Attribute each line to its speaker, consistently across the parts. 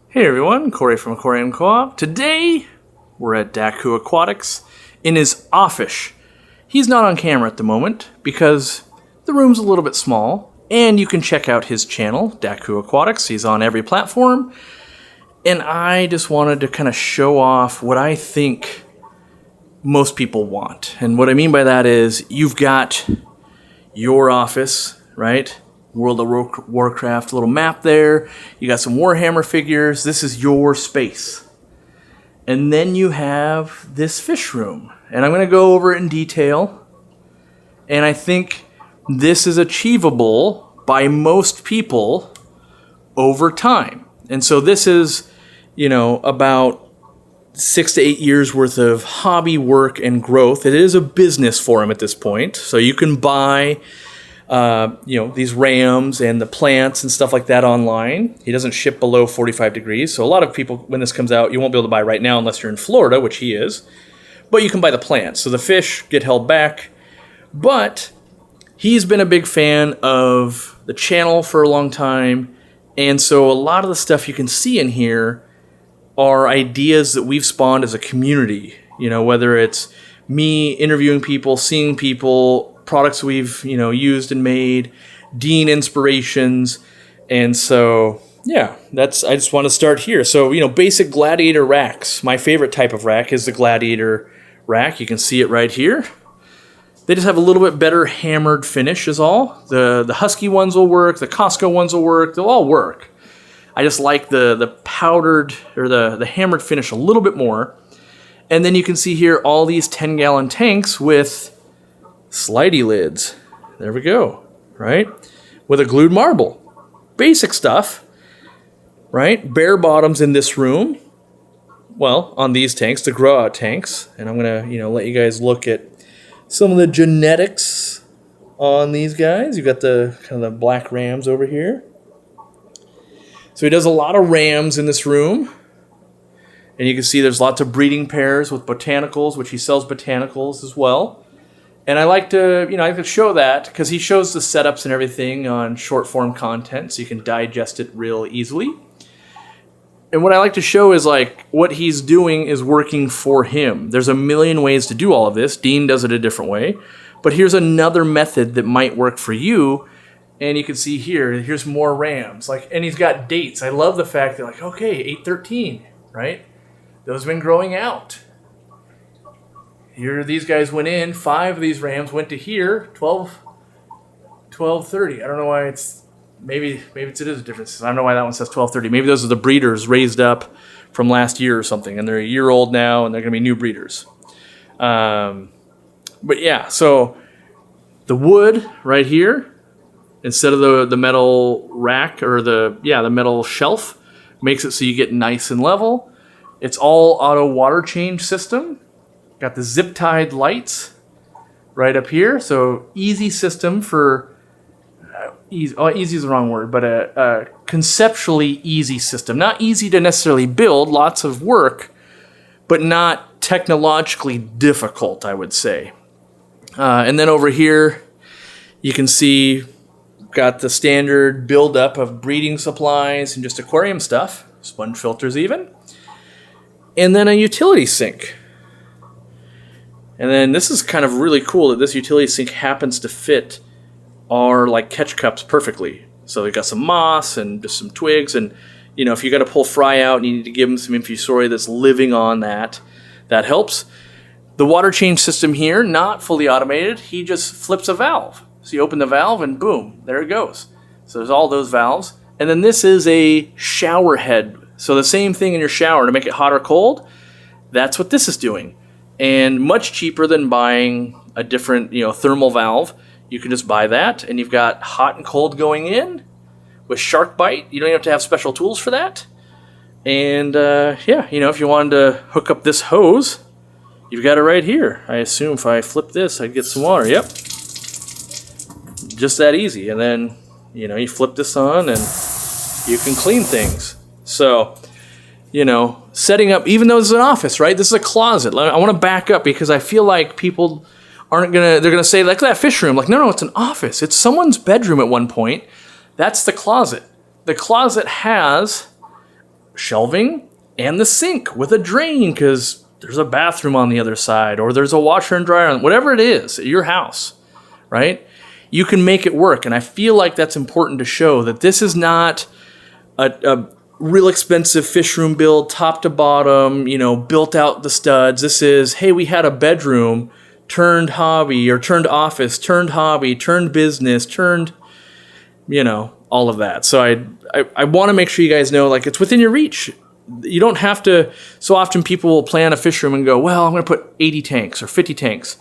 Speaker 1: Hey everyone, Corey from Aquarium Co-op. Today, we're at Daku Aquatics in his office. He's not on camera at the moment because the room's a little bit small, and you can check out his channel, Daku Aquatics. He's on every platform, and I just wanted to kind of show off what I think most people want. And what I mean by that is you've got your office, right? World of Warcraft little map there. You got some Warhammer figures. This is your space. And then you have this fish room. And I'm going to go over it in detail. And I think this is achievable by most people over time. And so this is, about 6 to 8 years worth of hobby work and growth. It is a business for him at this point. So you can buy these rams and the plants and stuff like that online. He doesn't ship below 45 degrees. So a lot of people, when this comes out, you won't be able to buy right now unless you're in Florida, which he is. But you can buy the plants. So the fish get held back. But he's been a big fan of the channel for a long time. And so a lot of the stuff you can see in here are ideas that we've spawned as a community. Whether it's me interviewing people, seeing people, products we've used and made, Dean inspirations, and so I just want to start here. So basic gladiator racks. My favorite type of rack is the gladiator rack. You can see it right here. They just have a little bit better hammered finish is all. The Husky ones will work. The Costco ones will work. They'll all work. I just like the powdered or the hammered finish a little bit more. And then you can see here all these 10-gallon tanks with slidey lids. There we go, right? With a glued marble. Basic stuff, right? Bare bottoms in this room. Well, on these tanks, the grow-out tanks. And I'm going to, let you guys look at some of the genetics on these guys. You've got the kind of the black rams over here. So he does a lot of rams in this room. And you can see there's lots of breeding pairs with botanicals, which he sells botanicals as well. And I like to, show that because he shows the setups and everything on short form content so you can digest it real easily. And what I like to show is what he's doing is working for him. There's a million ways to do all of this. Dean does it a different way. But here's another method that might work for you. And you can see here's more rams. And he's got dates. I love the fact that okay, 8/13, right? Those have been growing out. Here, these guys went in. 5 of these rams went to here. 12:30. I don't know why it's maybe it is a difference. I don't know why that one says 12:30. Maybe those are the breeders raised up from last year or something, and they're a year old now, and they're going to be new breeders. But yeah, so the wood right here, instead of the metal rack or the metal shelf, makes it so you get nice and level. It's all auto water change system. Got the zip-tied lights right up here. So easy system for, easy is the wrong word, but a conceptually easy system. Not easy to necessarily build, lots of work, but not technologically difficult, I would say. And then over here, you can see got the standard buildup of breeding supplies and just aquarium stuff, sponge filters even. And then a utility sink. And then this is kind of really cool that this utility sink happens to fit our catch cups perfectly. So we've got some moss and just some twigs. And, if you got to pull fry out and you need to give them some infusoria that's living on that helps. The water change system here, not fully automated. He just flips a valve. So you open the valve and boom, there it goes. So there's all those valves. And then this is a shower head. So the same thing in your shower to make it hot or cold. That's what this is doing. And much cheaper than buying a different, thermal valve. You can just buy that, and you've got hot and cold going in with shark bite. You don't even have to have special tools for that. And if you wanted to hook up this hose, you've got it right here. I assume if I flip this, I'd get some water. Yep, just that easy. And then you flip this on, and you can clean things. So. Setting up, even though this is an office, right? This is a closet. I want to back up because I feel like people they're going to say, that fish room. No, it's an office. It's someone's bedroom at one point. That's the closet. The closet has shelving and the sink with a drain because there's a bathroom on the other side, or there's a washer and dryer, whatever it is at your house, right? You can make it work. And I feel like that's important to show that this is not a real expensive fish room build, top to bottom, built out the studs. This is, hey, we had a bedroom, turned hobby, or turned office, turned hobby, turned business, turned, all of that. So I want to make sure you guys know, like, it's within your reach. You don't have to. So often people will plan a fish room and go, well, I'm going to put 80 tanks or 50 tanks.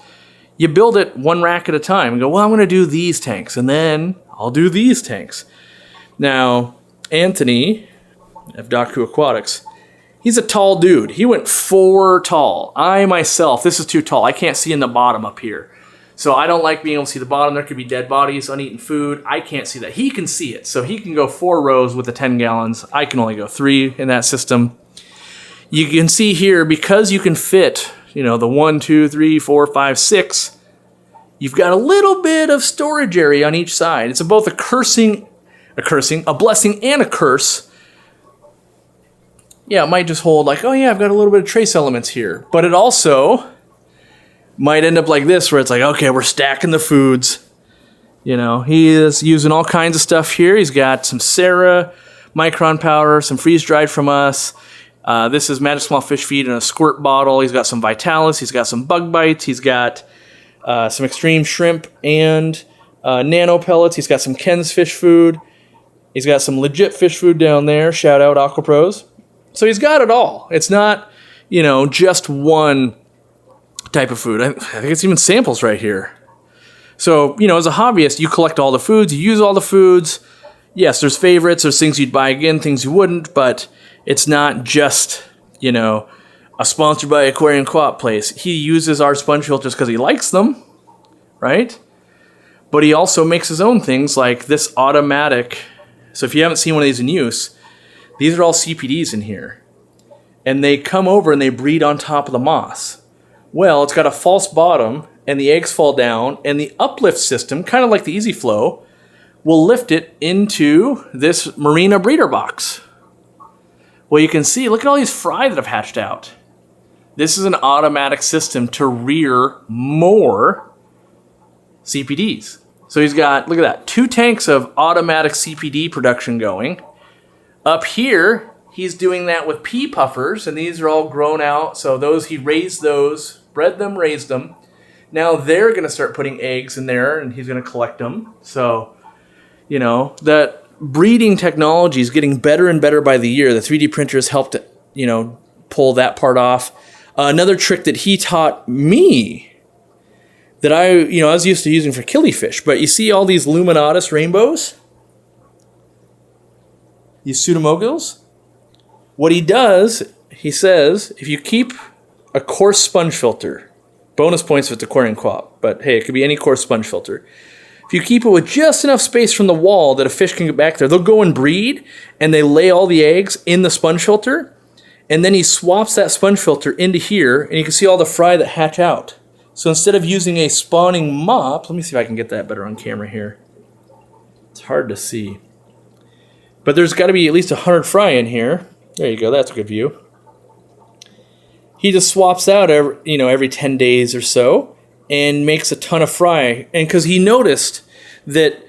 Speaker 1: You build it one rack at a time and go, well, I'm going to do these tanks, and then I'll do these tanks. Now, Anthony of Daku Aquatics, he's a tall dude. He went 4 tall. I myself, this is too tall. I can't see in the bottom up here. So I don't like being able to see the bottom. There could be dead bodies, uneaten food. I can't see that. He can see it. So he can go 4 rows with the 10 gallons. I can only go 3 in that system. You can see here, because you can fit, the 1, 2, 3, 4, 5, 6, you've got a little bit of storage area on each side. It's both a blessing and a curse. Yeah, it might just hold like, oh yeah, I've got a little bit of trace elements here. But it also might end up like this, where it's like, okay, we're stacking the foods. He is using all kinds of stuff here. He's got some Sarah micron powder, some freeze-dried from us. This is Magic Small Fish Feed in a squirt bottle. He's got some Vitalis. He's got some Bug Bites. He's got some Extreme Shrimp and Nano Pellets. He's got some Ken's Fish Food. He's got some legit fish food down there. Shout out Aqua Pros. So he's got it all. It's not, just one type of food. I think it's even samples right here. So, as a hobbyist, you collect all the foods, you use all the foods. Yes, there's favorites, there's things you'd buy again, things you wouldn't, but it's not just, a sponsored by Aquarium Co-op place. He uses our sponge filters because he likes them, right? But he also makes his own things like this automatic. So if you haven't seen one of these in use, these are all CPDs in here. And they come over and they breed on top of the moss. Well, it's got a false bottom, and the eggs fall down, and the uplift system, kind of like the Easy Flow, will lift it into this Marina breeder box. Well, you can see, look at all these fry that have hatched out. This is an automatic system to rear more CPDs. So he's got, look at that, 2 tanks of automatic CPD production going. Up here, he's doing that with pea puffers, and these are all grown out. So those, he raised those, bred them, raised them. Now they're going to start putting eggs in there, and he's going to collect them. So, that breeding technology is getting better and better by the year. The 3D printers helped, pull that part off. Another trick that he taught me that I was used to using for killifish, but you see all these luminatus rainbows? These pseudomogils? What he does, he says, if you keep a coarse sponge filter, bonus points if it's Aquarium Co-op, but hey, it could be any coarse sponge filter. If you keep it with just enough space from the wall that a fish can get back there, they'll go and breed, and they lay all the eggs in the sponge filter, and then he swaps that sponge filter into here, and you can see all the fry that hatch out. So instead of using a spawning mop, let me see if I can get that better on camera here. It's hard to see. But there's got to be at least 100 fry in here. There you go, that's a good view. He just swaps out every 10 days or so and makes a ton of fry. And because he noticed that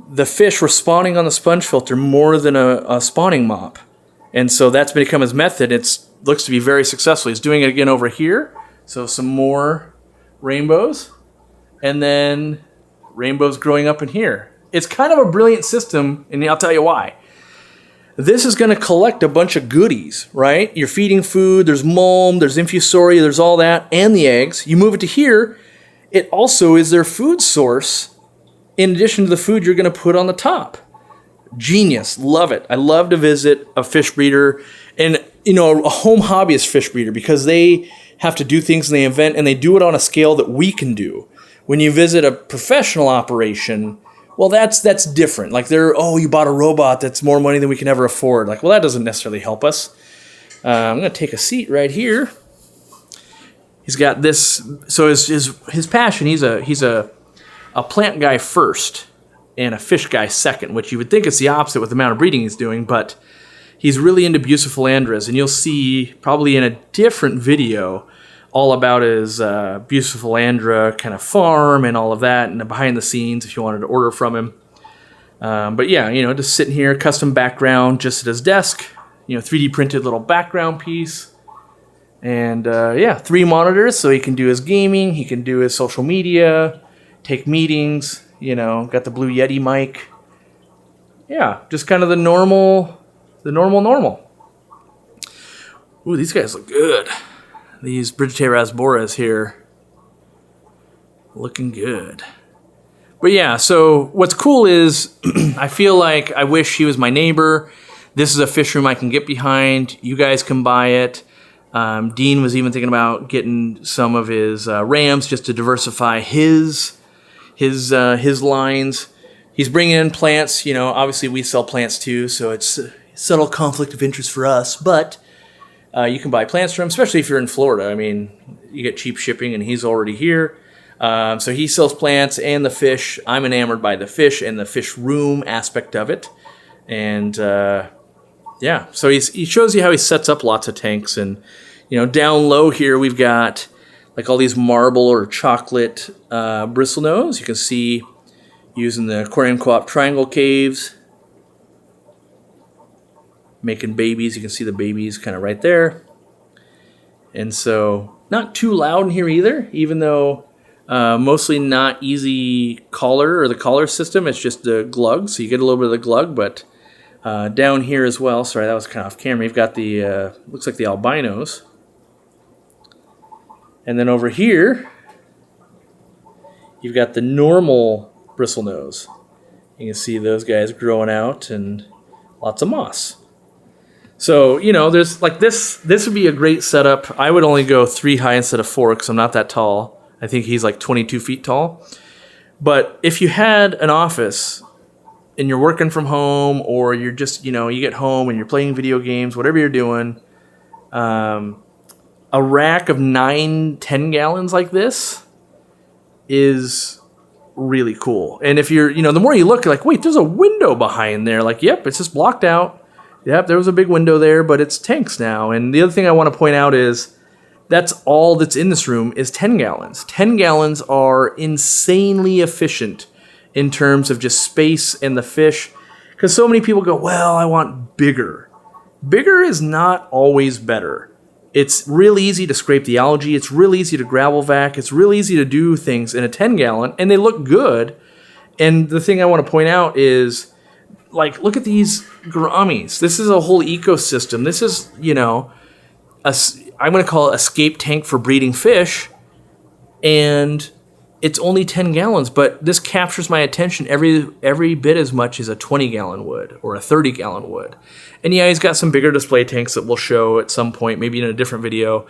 Speaker 1: the fish were spawning on the sponge filter more than a spawning mop. And so that's become his method. It looks to be very successful. He's doing it again over here. So some more rainbows. And then rainbows growing up in here. It's kind of a brilliant system, and I'll tell you why. This is going to collect a bunch of goodies, right? You're feeding food, there's mulm, there's infusoria, there's all that, and the eggs. You move it to here, it also is their food source in addition to the food you're going to put on the top. Genius. Love it. I love to visit a fish breeder and, a home hobbyist fish breeder because they have to do things and they invent and they do it on a scale that we can do. When you visit a professional operation, well, that's different. Like you bought a robot that's more money than we can ever afford. Like, well, that doesn't necessarily help us. I'm going to take a seat right here. He's got this. So his passion. He's a plant guy first and a fish guy second, which you would think is the opposite with the amount of breeding he's doing. But he's really into Bucephalandras, and you'll see probably in a different video all about his Bucephalandra kind of farm and all of that, and the behind the scenes if you wanted to order from him. But yeah, you know, just sitting here, custom background just at his desk, you know, 3D printed little background piece. And yeah, 3 monitors, so he can do his gaming, he can do his social media, take meetings, you know, got the Blue Yeti mic. Yeah, just kind of the normal. Ooh, these guys look good. These Brigitera's here, looking good. But yeah, so what's cool is I feel like I wish he was my neighbor. This is a fish room I can get behind. You guys can buy it. Dean was even thinking about getting some of his rams just to diversify his lines. He's bringing in plants. You know, obviously we sell plants too, so it's a subtle conflict of interest for us. But you can buy plants from him, especially if you're in Florida. I mean, you get cheap shipping, and he's already here. So he sells plants and the fish. I'm enamored by the fish and the fish room aspect of it. And yeah, so he shows you how he sets up lots of tanks. And, you know, down low here we've got like all these marble or chocolate bristlenose. You can see using the Aquarium Co-op triangle caves, making babies. You can see the babies kind of right there. And so not too loud in here either, even though mostly not easy collar or the collar system. It's just the glug, so you get a little bit of the glug. But down here as well, sorry, that was kind of off camera, you've got the, looks like the albinos. And then over here, you've got the normal bristlenose. You can see those guys growing out and lots of moss. So, you know, there's like this would be a great setup. I would only go 3 high instead of 4 because I'm not that tall. I think he's like 22 feet tall. But if you had an office and you're working from home, or you're just, you know, you get home and you're playing video games, whatever you're doing, a rack of 9-10 gallons like this is really cool. And if you're, you know, the more you look, you're like, wait, there's a window behind there. Like, yep, it's just blocked out. Yep, there was a big window there, but it's tanks now. And the other thing I want to point out is that's all that's in this room is 10 gallons. 10 gallons are insanely efficient in terms of just space and the fish. Because so many people go, well, I want bigger. Bigger is not always better. It's real easy to scrape the algae. It's real easy to gravel vac. It's real easy to do things in a 10 gallon, and they look good. And the thing I want to point out is, like, look at these gouramis. This is a whole ecosystem. This is, you know, I'm going to call it a escape tank for breeding fish. And it's only 10 gallons, but this captures my attention every bit as much as a 20-gallon would or a 30-gallon would. And yeah, he's got some bigger display tanks that we'll show at some point, maybe in a different video,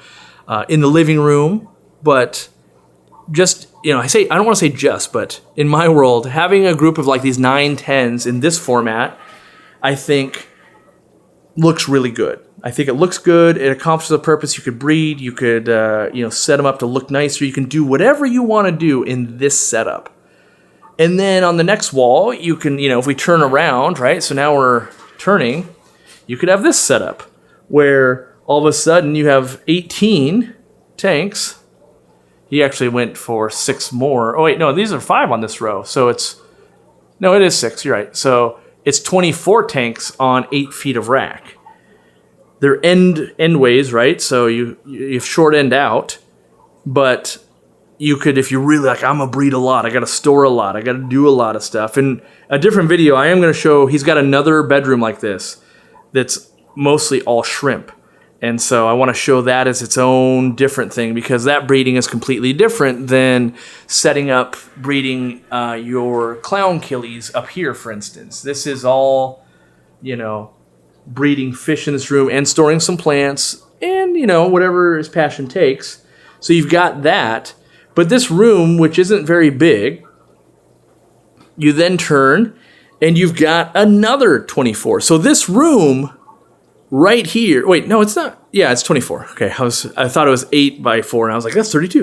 Speaker 1: in the living room. But just, you know, I don't want to say just, but in my world, having a group of like these 9-10s in this format, I think looks really good. I think it looks good. It accomplishes the purpose. You could breed. You could, you know, set them up to look nicer. You can do whatever you want to do in this setup. And then on the next wall, you can, you know, if we turn around, right? So now we're turning. You could have this setup where all of a sudden you have 18 tanks. He actually went for 6 more. Oh, wait, no, these are 5 on this row. So it is 6. You're right. So it's 24 tanks on 8 feet of rack. They're end ways, right? So you short end out, but you could, if you're really like, I'm gonna breed a lot, I gotta store a lot, I gotta do a lot of stuff. In a different video, I am gonna show he's got another bedroom like this that's mostly all shrimp. And so I want to show that as its own different thing, because that breeding is completely different than setting up breeding your clown killies up here, for instance. This is all, you know, breeding fish in this room and storing some plants and, you know, whatever his passion takes. So you've got that. But this room, which isn't very big, you then turn and you've got another 24. So this room right here, wait, no, it's not. Yeah, it's 24. Okay, I thought it was 8 by 4, and I was like, that's 32.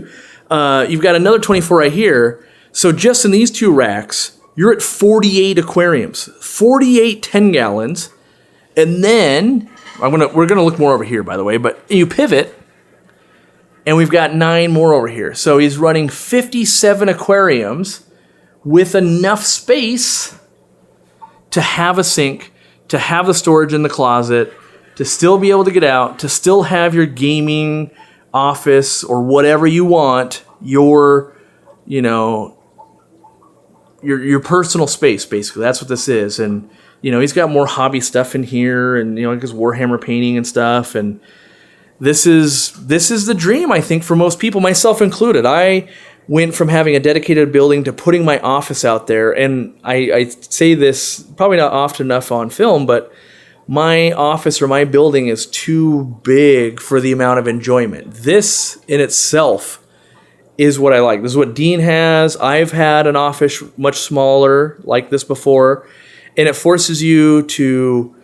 Speaker 1: You've got another 24 right here. So just in these 2 racks, you're at 48 aquariums, 48 10 gallons. And then we're gonna look more over here, by the way, but you pivot and we've got 9 more over here. So he's running 57 aquariums with enough space to have a sink, to have the storage in the closet, to still be able to get out, to still have your gaming office or whatever you want, your personal space, basically. That's what this is. And, he's got more hobby stuff in here and, like his Warhammer painting and stuff. And this is the dream, I think, for most people, myself included. I went from having a dedicated building to putting my office out there. And I say this probably not often enough on film, but my office or my building is too big for the amount of enjoyment. This in itself is what I like. This is what Dean has. I've had an office much smaller like this before, and it forces you to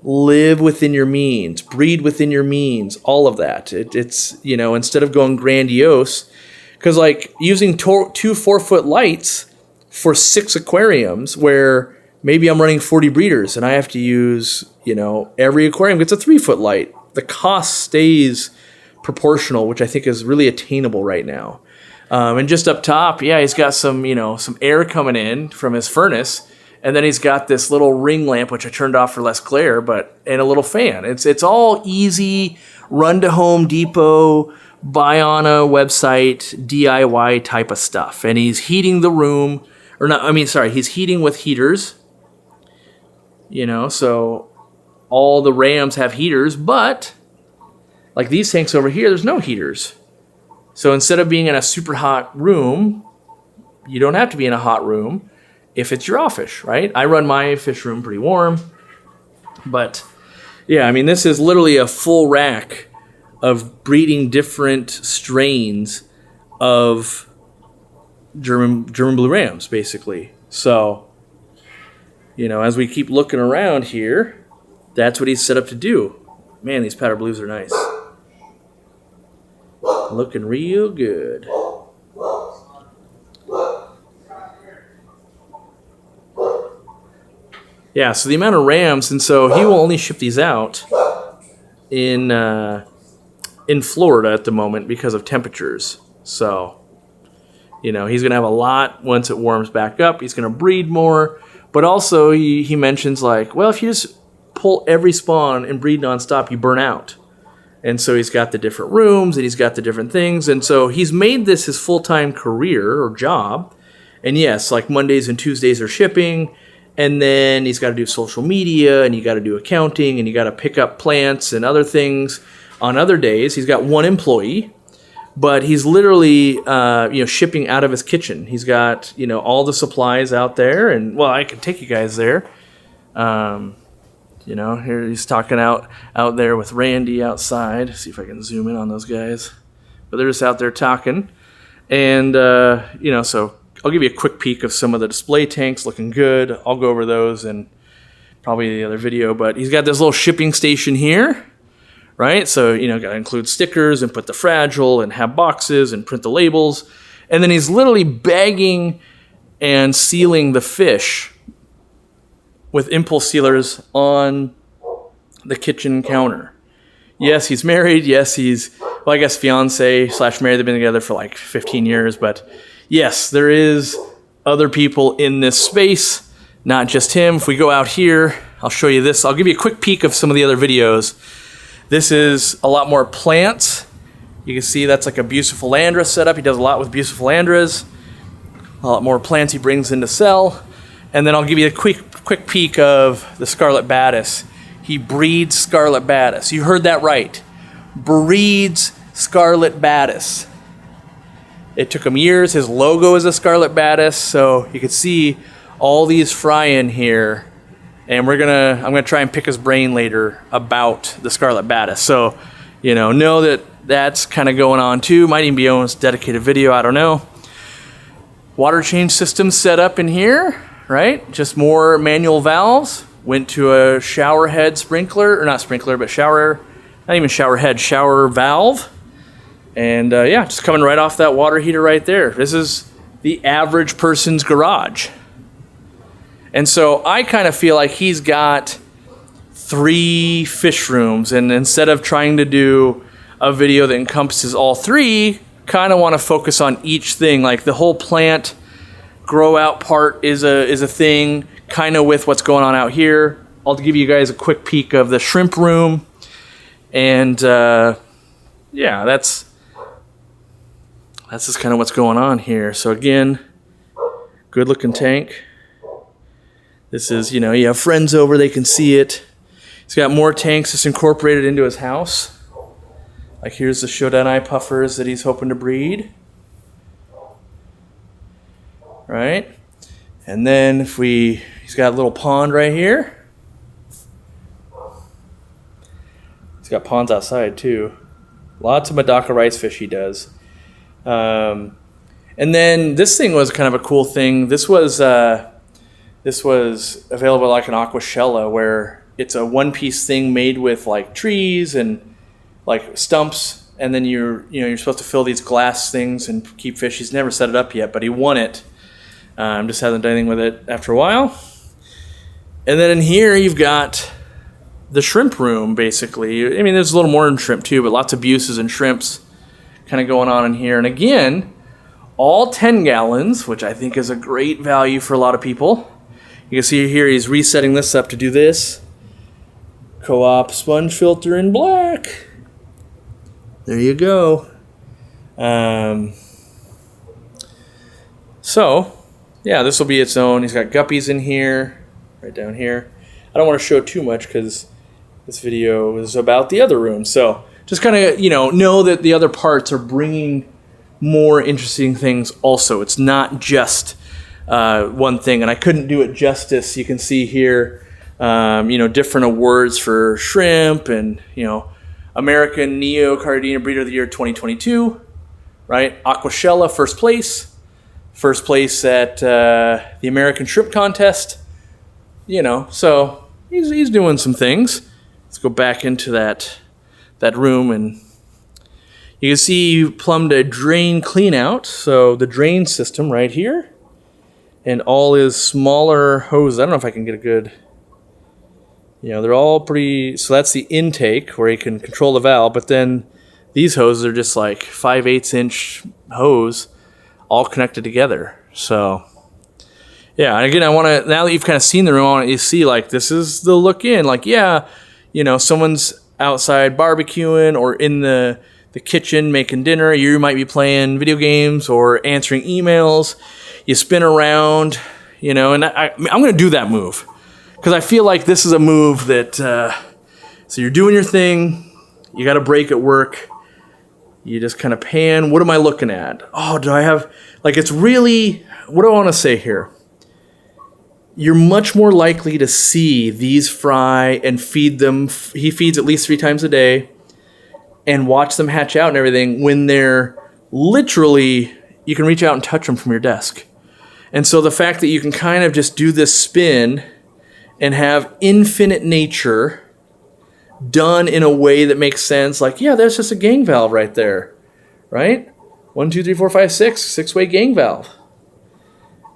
Speaker 1: live within your means, breed within your means, all of that. It's instead of going grandiose, because like using 2 4-foot lights for 6 aquariums where maybe I'm running 40 breeders and I have to use, every aquarium gets a 3-foot light. The cost stays proportional, which I think is really attainable right now. And just up top, he's got some air coming in from his furnace. And then he's got this little ring lamp, which I turned off for less glare, and a little fan. It's all easy, run to Home Depot, buy on a website, DIY type of stuff. And he's heating the room, he's heating with heaters. So all the Rams have heaters, but like these tanks over here, there's no heaters. So instead of being in a super hot room, you don't have to be in a hot room if it's your office, right? I run my fish room pretty warm, but this is literally a full rack of breeding different strains of German blue Rams, basically. So, as we keep looking around here, that's what he's set up to do. Man, these powder blues are nice. Looking real good. Yeah, so the amount of Rams, and so he will only ship these out in Florida at the moment because of temperatures. So, he's going to have a lot once it warms back up. He's going to breed more. But also, he mentions like, well, if you just pull every spawn and breed nonstop, you burn out. And so he's got the different rooms and he's got the different things. And so he's made this his full-time career or job. And yes, like Mondays and Tuesdays are shipping. And then he's got to do social media and you got to do accounting and you got to pick up plants and other things on other days. He's got 1 employee, but he's literally, shipping out of his kitchen. He's got, all the supplies out there. And, well, I can take you guys there. Here he's talking out there with Randy outside. See if I can zoom in on those guys. But they're just out there talking. And, so I'll give you a quick peek of some of the display tanks looking good. I'll go over those in probably the other video. But he's got this little shipping station here, right? So, got to include stickers and put the fragile and have boxes and print the labels. And then he's literally bagging and sealing the fish with impulse sealers on the kitchen counter. Yes, he's married. Yes, fiance / married. They've been together for like 15 years. But yes, there is other people in this space, not just him. If we go out here, I'll show you this. I'll give you a quick peek of some of the other videos. This is a lot more plants. You can see that's like a Bucephalandra setup. He does a lot with Bucephalandras. A lot more plants he brings in to sell. And then I'll give you a quick peek of the Scarlet Baddis. He breeds Scarlet Baddis. You heard that right. Breeds Scarlet Baddis. It took him years. His logo is a Scarlet Baddis, so you can see all these fry in here. And I'm gonna try and pick his brain later about the Scarlet Baddis. So, know that that's kind of going on too. Might even be on a dedicated video. I don't know. Water change system set up in here. Right? Just more manual valves. Went to a shower head sprinkler, or not sprinkler, but shower, not even shower head, shower valve. And just coming right off that water heater right there. This is the average person's garage. And so I kind of feel like he's got 3 fish rooms, and instead of trying to do a video that encompasses all 3, kind of want to focus on each thing. Like the whole plant grow out part is a thing, kind of with what's going on out here. I'll give you guys a quick peek of the shrimp room, and yeah, that's just kind of what's going on here. So again, good looking tank. This is, you know, you have friends over, they can see it. He's got more tanks just incorporated into his house. Like here's the Shodanai puffers that he's hoping to breed. Right? And then he's got a little pond right here. He's got ponds outside too. Lots of Medaka rice fish he does. And then this thing was kind of a cool thing. This was available like an aquashella, where it's a one-piece thing made with like trees and like stumps, and then you're supposed to fill these glass things and keep fish. He's never set it up yet, but he won it. Just hasn't done anything with it after a while. And then in here you've got the shrimp room, basically. I mean, there's a little more than shrimp too, but lots of buses and shrimps kind of going on in here. And again, all 10 gallons, which I think is a great value for a lot of people. You can see here he's resetting this up to do this. Co-op sponge filter in black. There you go. So, yeah, this will be its own. He's got guppies in here, right down here. I don't want to show too much because this video is about the other room. So just kind of, know that the other parts are bringing more interesting things also. It's not just one thing, and I couldn't do it justice. You can see here, different awards for shrimp and, American Neo Cardina Breeder of the Year 2022, right? Aquashella, first place. First place at the American Shrimp Contest. So he's doing some things. Let's go back into that room, and you can see you plumbed a drain clean out. So the drain system right here, and all his smaller hoses. I don't know if I can get a good, they're all pretty, so that's the intake where you can control the valve, but then these hoses are just like 5/8 inch hose all connected together. So yeah, and again, I want to, now that you've kind of seen the room, I want you to see, like, this is the look in. Like, yeah, someone's outside barbecuing or in the kitchen making dinner. You might be playing video games or answering emails. You spin around, and I'm going to do that move because I feel like this is a move that, so you're doing your thing, you got a break at work, you just kind of pan. What am I looking at? Oh, do I have, like, it's really, what do I want to say here? You're much more likely to see these fry and feed them. He feeds at least 3 times a day and watch them hatch out and everything when they're literally, you can reach out and touch them from your desk. And so the fact that you can kind of just do this spin and have infinite nature done in a way that makes sense, like, yeah, there's just a gang valve right there, right? 1, 2, 3, 4, 5, 6, 6-way gang valve.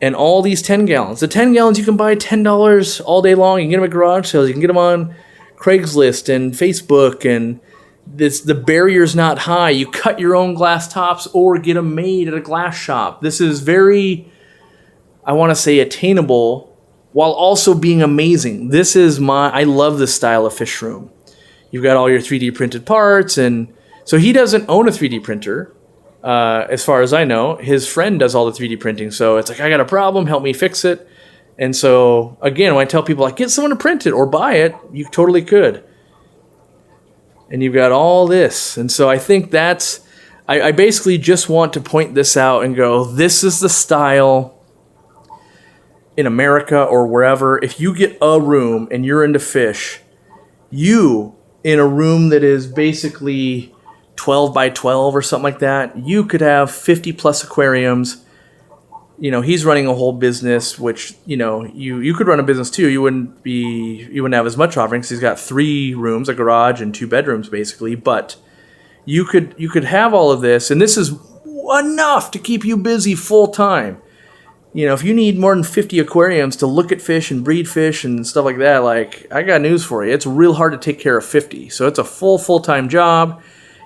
Speaker 1: And all these 10 gallons. The 10 gallons you can buy $10 all day long. You can get them at garage sales. You can get them on Craigslist and Facebook. And the barrier's not high. You cut your own glass tops or get them made at a glass shop. This is very, I want to say, attainable while also being amazing. This is I love this style of fish room. You've got all your 3D printed parts. And so he doesn't own a 3D printer. As far as I know, his friend does all the 3D printing. So it's like, I got a problem, help me fix it. And so, again, when I tell people, like, get someone to print it or buy it, you totally could. And you've got all this. And so I think I basically just want to point this out and go, this is the style in America or wherever. If you get a room and you're into fish, you, in a room that is basically 12 by 12 or something like that, you could have 50 plus aquariums. He's running a whole business, which, you could run a business too. You wouldn't have as much offerings. He's got 3 rooms, a garage and 2 bedrooms basically, but you could have all of this, and this is enough to keep you busy full time. you know, if you need more than 50 aquariums to look at fish and breed fish and stuff like that, like, I got news for you. It's real hard to take care of 50. So it's a full-time job.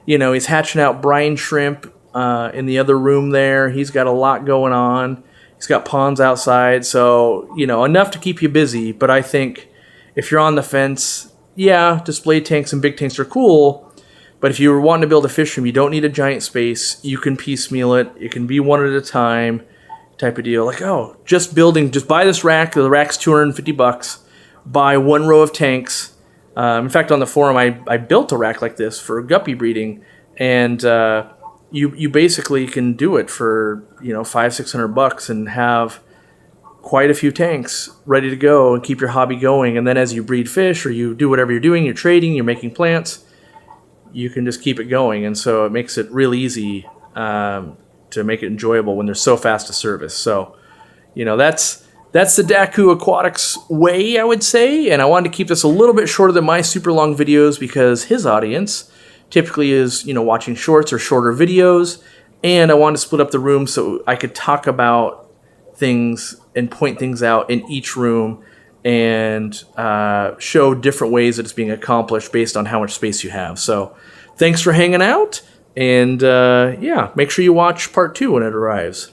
Speaker 1: You know, he's hatching out brine shrimp in the other room there. He's got a lot going on. He's got ponds outside. So, you know, enough to keep you busy. But I think if you're on the fence, yeah, display tanks and big tanks are cool. But if you were wanting to build a fish room, you don't need a giant space. You can piecemeal it. It can be one at a time type of deal. Like, oh, just buy this rack. The rack's $250. Buy one row of tanks. In fact, on the forum, I built a rack like this for guppy breeding, and you basically can do it for, you know, $500-600 and have quite a few tanks ready to go and keep your hobby going. And then as you breed fish or you do whatever you're doing, you're trading, you're making plants, you can just keep it going. And so it makes it real easy to make it enjoyable when they're so fast to service. So, you know, that's the Daku Aquatics way, I would say. And I wanted to keep this a little bit shorter than my super long videos because his audience typically is, you know, watching shorts or shorter videos. And I wanted to split up the room so I could talk about things and point things out in each room and show different ways that it's being accomplished based on how much space you have. So thanks for hanging out. And yeah, make sure you watch part 2 when it arrives.